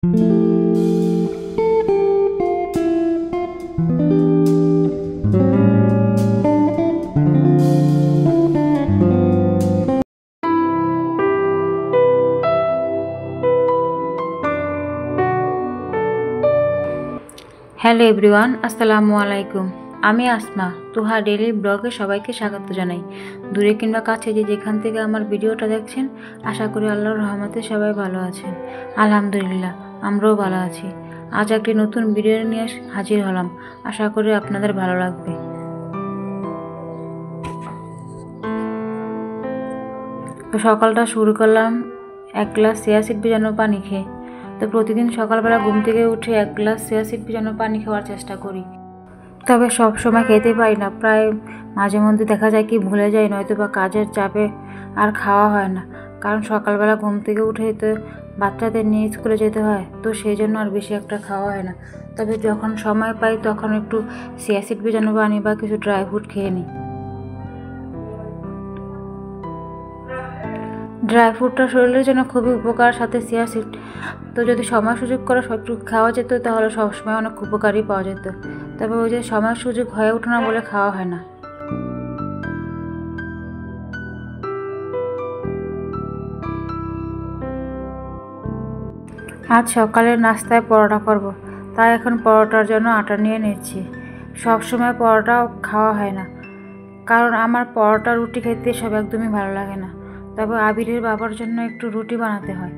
Hello everyone, আসসালামু আলাইকুম। আমি আসমা, তুহা ডেইলি ব্লগে সবাইকে স্বাগত জানাই। দূরে কিংবা কাছে যে যেখান থেকে আমার ভিডিওটা দেখছেন, আশা করি আল্লাহর রহমতে সবাই ভালো আছেন। আলহামদুলিল্লাহ, আমরাও ভালো আছি। আজ একটি নতুন ভিডিও নিয়ে হাজির হলাম, আশা করি আপনাদের ভালো লাগবে। তো সকালটা শুরু করলাম এক গ্লাস চিয়া সিড ভেজানো পানি খেয়ে। তো প্রতিদিন সকালবেলা ঘুম থেকে উঠে এক গ্লাস চিয়া সিড ভেজানো পানি খাওয়ার চেষ্টা করি, তবে সব সময় খেতে পারি না। প্রায় মাঝে মধ্যে দেখা যায় কি ভুলে যাই, নয়তো বা কাজের চাপে আর খাওয়া হয় না। কারণ সকালবেলা ঘুম থেকে উঠে তো বাচ্চাদের নিয়ে স্কুলে যেতে হয়, তো সেই জন্য আর বেশি একটা খাওয়া হয় না। তবে যখন সময় পাই তখন একটু চিয়া সিড ভেজানো পানি বা কিছু ড্রাই ফ্রুট খেয়ে নিই। ড্রাই ফ্রুটটা শরীরের জন্য খুবই উপকার, সাথে চিয়া সিড তো যদি সময় সুযোগ করে একটু খাওয়া যেত তাহলে সবসময় অনেক উপকারই পাওয়া যেত। তবে ওই যে সময় সুযোগ হয়ে ওঠে না বলে খাওয়া হয় না। আজ সকালের নাস্তায় পরোটা করব, তাই এখন পরোটার জন্য আটা নিয়ে নিচ্ছি। সবসময় পরোটা খাওয়া হয় না, কারণ আমার পরোটা রুটি খেতে সব একদমই ভালো লাগে না। তবে আবিরের বাবার জন্য একটু রুটি বানাতে হয়।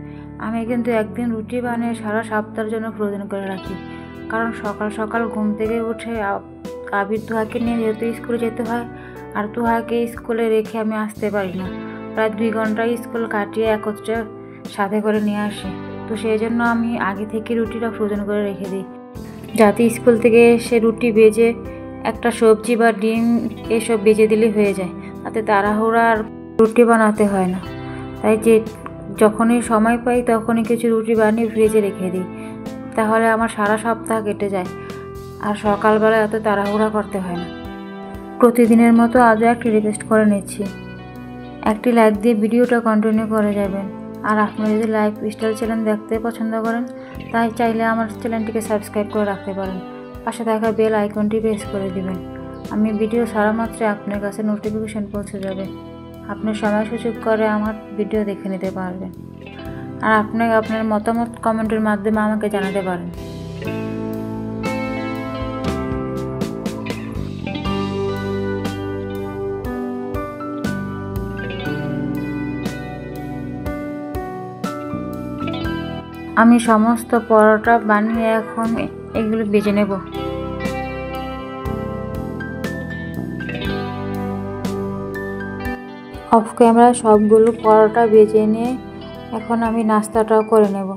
আমি কিন্তু একদিন রুটি বানিয়ে সারা সপ্তাহের জন্য ফ্রোজেন করে রাখি, কারণ সকাল সকাল ঘুম থেকে উঠে আবির তুহাকে নিয়ে যেহেতু স্কুলে যেতে হয়, আর তুহাকে স্কুলে রেখে আমি আসতে পারি না। প্রায় 2 ঘন্টা স্কুল কাটিয়ে একত্রে সাথে করে নিয়ে আসি। তো সেই জন্য আমি আগে থেকে রুটিটা ফ্রোজেন করে রেখে দিই, যাতে স্কুল থেকে এসে রুটি ভেজে একটা সবজি বা ডিম এসব ভেজে দিলে হয়ে যায়, তাতে তাড়াহুড়া আর রুটি বানাতে হয় না। তাই যে যখনই সময় পাই তখনই কিছু রুটি বানিয়ে ফ্রিজে রেখে দিই, তাহলে আমার সারা সপ্তাহ কেটে যায় আর সকালবেলা এত তাড়াহুড়া করতে হয় না। প্রতিদিনের মতো আজও একটি রিকোয়েস্ট করে নিচ্ছি, একটি লাইক দিয়ে ভিডিওটা কন্টিনিউ করে যাবেন। আর আপনি যদি লাইফস্টাইল চ্যানেল দেখতে পছন্দ করেন, তাই চাইলে আমার চ্যানেলটিকে সাবস্ক্রাইব করে রাখতে পারেন। পাশে থাকা বেল আইকনটি প্রেস করে দিবেন। আমি ভিডিও ছাড়া মাত্র আপনার কাছে নোটিফিকেশন পৌঁছে যাবে। আপনি সময় সুযোগ করে আমার ভিডিও দেখে নিতে পারবেন, আর আপনি আপনার মতামত কমেন্টের মাধ্যমে আমাকে জানাতে পারেন। আমি সমস্ত পরোটা বানিয়ে এখন এগুলো ভেজে নেব। অফ ক্যামেরা সবগুলো পরোটা ভেজে নিয়ে এখন আমি নাস্তাটাও করে নেব।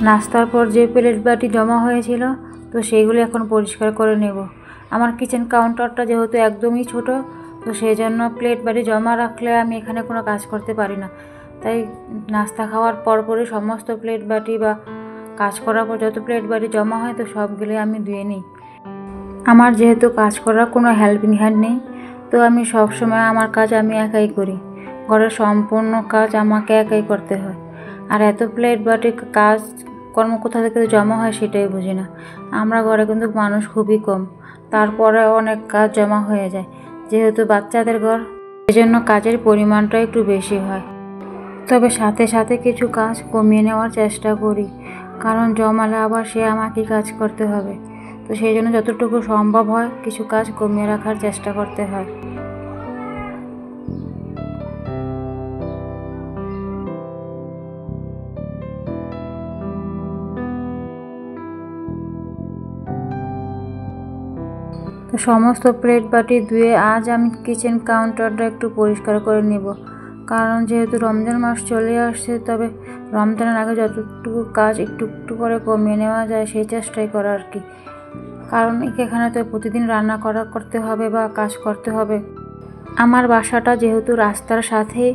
নাস্তার পর যে প্লেট বাটি জমা হয়েছিল, তো সেইগুলো এখন পরিষ্কার করে নেব। আমার কিচেন কাউন্টারটা যেহেতু একদমই ছোট, তো সেই জন্য প্লেট বাটি জমা রাখলে আমি এখানে কোনো কাজ করতে পারি না। তাই নাস্তা খাওয়ার পরপরই সমস্ত প্লেট বাটি বা কাজ করার পর যত প্লেট বাটি জমা হয় তো সবগুলো আমি ধুয়ে নিই। আমার যেহেতু কাজ করার কোনো হেল্পিং হ্যান্ড নেই, তো আমি সবসময় আমার কাজ আমি একাই করি। ঘরের সম্পূর্ণ কাজ আমাকে একাই করতে হয়, আর এত প্লেট বাটি কাজ কর্ম কোথা থেকে জমা হয় সেটাই বুঝি না। আমরা ঘরে কিন্তু মানুষ খুবই কম, তারপরে অনেক কাজ জমা হয়ে যায়। যেহেতু বাচ্চাদের ঘর, সেজন্য কাজের পরিমাণটা একটু বেশি হয়। তবে সাথে সাথে কিছু কাজ কমিয়ে নেওয়ার চেষ্টা করি, কারণ জমালে আবার সে আমাকে কাজ করতে হবে। তো সেই জন্য যতটুকু সম্ভব হয় কিছু কাজ কমিয়ে রাখার চেষ্টা করতে হয়। তো সমস্ত প্লেট বাটি ধুয়ে আজ আমি কিচেন কাউন্টারটা একটু পরিষ্কার করে নেব, কারণ যেহেতু রমজান মাস চলে আসছে, তবে রমজানের আগে যতটুকু কাজ একটু একটু করে কমিয়ে নেওয়া যায় সেই চেষ্টাই করা আর কি। কারণ এখানে তো প্রতিদিন রান্না করতে হবে বা কাজ করতে হবে। আমার বাসাটা যেহেতু রাস্তার সাথেই,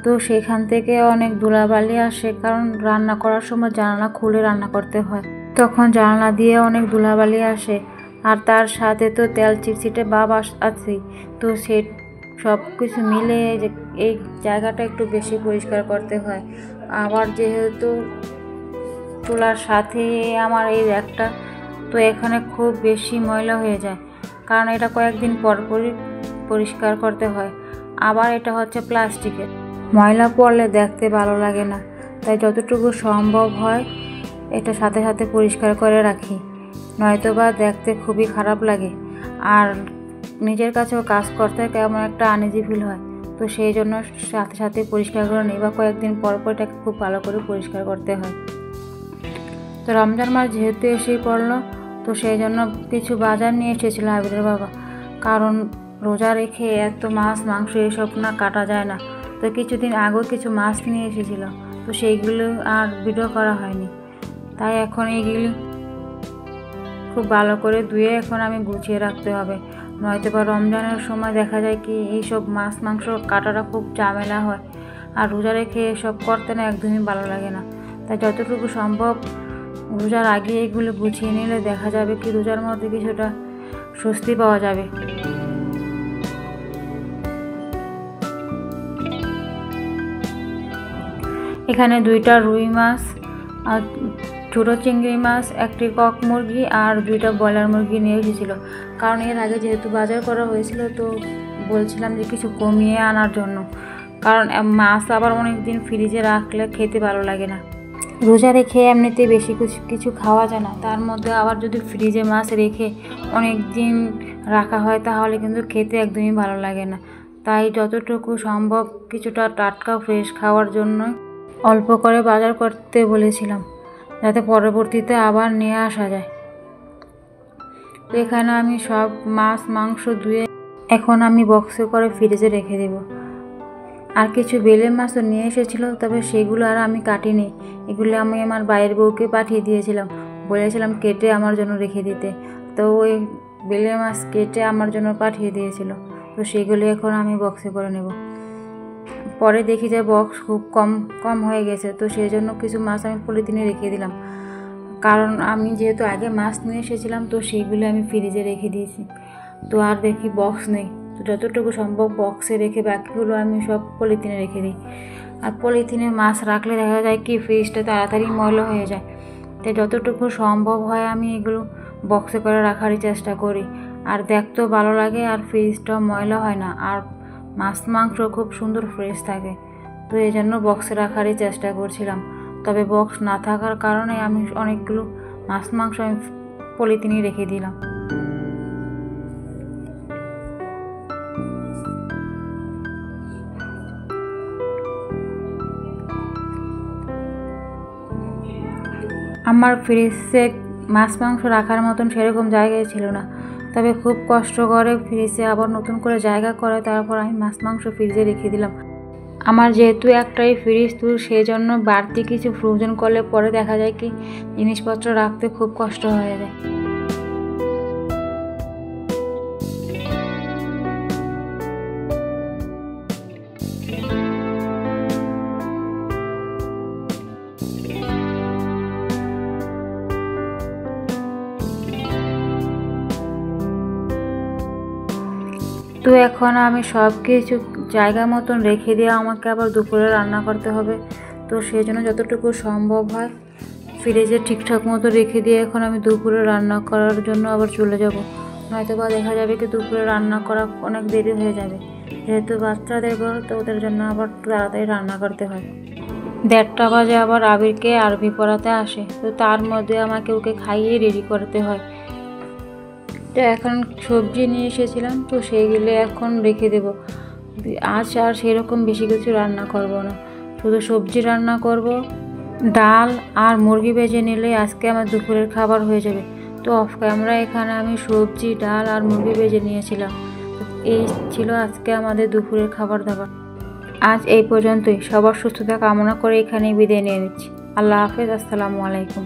তো সেখান থেকে অনেক ধুলাবালি আসে, কারণ রান্না করার সময় জানালা খুলে রান্না করতে হয়, তখন জানালা দিয়ে অনেক ধুলাবালি আসে। আর তার সাথে তো তেল চিটচিটে ভাব আছেই। তো সে সব কিছু মিলে যে এই জায়গাটা একটু বেশি পরিষ্কার করতে হয়। আবার যেহেতু চুলার সাথে আমার এই র্যাকটা, তো এখানে খুব বেশি ময়লা হয়ে যায়, কারণ এটা কয়েকদিন পরপরই পরিষ্কার করতে হয়। আবার এটা হচ্ছে প্লাস্টিকের, ময়লা পড়লে দেখতে ভালো লাগে না, তাই যতটুকু সম্ভব হয় এটা সাথে সাথে পরিষ্কার করে রাখি, নয়তোবা দেখতে খুবই খারাপ লাগে আর নিজের কাছেও কাজ করতে কেমন একটা আনইজি ফিল হয়। তো সেই জন্য সাথে সাথে পরিষ্কার করে নিই বা কয়েকদিন পর পর এটাকে খুব ভালো করে পরিষ্কার করতে হয়। তো রমজান মাস যেহেতু এসেই পড়লো, তো সেই জন্য কিছু বাজার নিয়ে এসেছিল আবিরের বাবা, কারণ রোজা রেখে এত মাছ মাংস এসব না কাটা যায় না। তো কিছুদিন আগেও কিছু মাছ নিয়ে এসেছিল, তো সেইগুলো আর ভিডিও করা হয়নি, তাই এখন এইগুলি খুব ভালো করে ধুয়ে এখন আমি গুছিয়ে রাখতে হবে, নয়তো বা রমজানের সময় দেখা যায় কি এইসব মাছ মাংস কাটাটা খুব ঝামেলা হয়, আর রোজা রেখে এসব করতে না একদমই ভালো লাগে না। তাই যতটুকু সম্ভব রোজার আগে এগুলো গুছিয়ে নিলে দেখা যাবে কি রোজার মধ্যে কিছুটা স্বস্তি পাওয়া যাবে। এখানে 2টা রুই মাছ আর ছোটো চিংড়ি মাছ, একটি কক মুরগি আর 2টা ব্রয়লার মুরগি নিয়ে এসেছিলো, কারণ এর আগে যেহেতু বাজার করা হয়েছিল তো বলছিলাম যে কিছু কমিয়ে আনার জন্য, কারণ মাছ আবার অনেক দিন ফ্রিজে রাখলে খেতে ভালো লাগে না। রোজা রেখে এমনিতে বেশি কিছু খাওয়া যায় না, তার মধ্যে আবার যদি ফ্রিজে মাছ রেখে অনেক দিন রাখা হয় তাহলে কিন্তু খেতে একদমই ভালো লাগে না। তাই যতটুকু সম্ভব কিছুটা টাটকা ফ্রেশ খাওয়ার জন্য অল্প করে বাজার করতে বলেছিলাম, যাতে পরবর্তীতে আবার নিয়ে আসা যায়। তো এখানে আমি সব মাছ মাংস ধুয়ে এখন আমি বক্সে করে ফ্রিজে রেখে দেব। আর কিছু বেলে মাছও নিয়ে এসেছিলো, তবে সেগুলো আর আমি কাটিনি, এগুলো আমি আমার বাইরের বউকে পাঠিয়ে দিয়েছিলাম, বলেছিলাম কেটে আমার জন্য রেখে দিতে, তো ওই বেলে মাছ কেটে আমার জন্য পাঠিয়ে দিয়েছিল। তো সেগুলো এখন আমি বক্সে করে নেব। পরে দেখি যে বক্স খুব কম হয়ে গেছে, তো সেই জন্য কিছু মাছ আমি পলিথিনে রেখে দিলাম, কারণ আমি যেহেতু আগে মাছ নিয়ে এসেছিলাম তো সেইগুলো আমি ফ্রিজে রেখে দিয়েছি। তো আর দেখি বক্স নেই, তো যতটুকু সম্ভব বক্সে রেখে বাকিগুলো আমি সব পলিথিনে রেখে দিই। আর পলিথিনে মাছ রাখলে দেখা যায় কি ফ্রিজটা তাড়াতাড়ি ময়লা হয়ে যায়, তাই যতটুকু সম্ভব হয় আমি এগুলো বক্সে করে রাখারই চেষ্টা করি, আর দেখতেও ভালো লাগে আর ফ্রিজটাও ময়লা হয় না, আর মাছ মাংস খুব সুন্দর ফ্রেশ থাকে। তো এই জন্য বক্সে রাখারই চেষ্টা করছিলাম, তবে বক্স না থাকার কারণে আমি অনেকগুলো মাছ মাংস আমি পলিথিনে রেখে দিলাম। আমার ফ্রিজে মাছ মাংস রাখার মতন সেরকম জায়গায় ছিল না, তবে খুব কষ্ট করে ফ্রিজে আবার নতুন করে জায়গা করে তারপর আমি মাছ মাংস ফ্রিজে রেখে দিলাম। আমার যেহেতু একটাই ফ্রিজ, তো সেই জন্য বাড়তি কিছু ফ্রোজেন করলে পরে দেখা যায় কি জিনিসপত্র রাখতে খুব কষ্ট হয়ে যায়। তো এখন আমি সব কিছু জায়গা মতন রেখে দিয়ে আমাকে আবার দুপুরে রান্না করতে হবে, তো সেই জন্য যতটুকু সম্ভব হয় ফ্রিজে ঠিকঠাক মতো রেখে দিয়ে এখন আমি দুপুরে রান্না করার জন্য আবার চলে যাব, নয়তো বা দেখা যাবে কি দুপুরে রান্না করা অনেক দেরি হয়ে যাবে, যেহেতু বাচ্চাদের ঘর তো ওদের জন্য আবার তাড়াতাড়ি রান্না করতে হয়। 1:30 বাজে আবার আবিরকে আরবি পড়াতে আসে, তো তার মধ্যে আমাকে ওকে খাইয়ে রেডি করতে হয়। তো এখন সবজি নিয়ে এসেছিলাম, তো সেইগুলো এখন রেখে দেব। আজ আর সেরকম বেশি কিছু রান্না করব না, শুধু সবজি রান্না করব, ডাল আর মুরগি ভেজে নিলেই আজকে আমার দুপুরের খাবার হয়ে যাবে। তো অফ ক্যামেরা এখানে আমি সবজি ডাল আর মুরগি ভেজে নিয়েছিলাম। এই ছিল আজকে আমাদের দুপুরের খাবার দাবার। আজ এই পর্যন্তই, সবার সুস্থতা কামনা করে এখানেই বিদায় নিয়ে নিচ্ছি। আল্লাহ হাফেজ, আসসালামু আলাইকুম।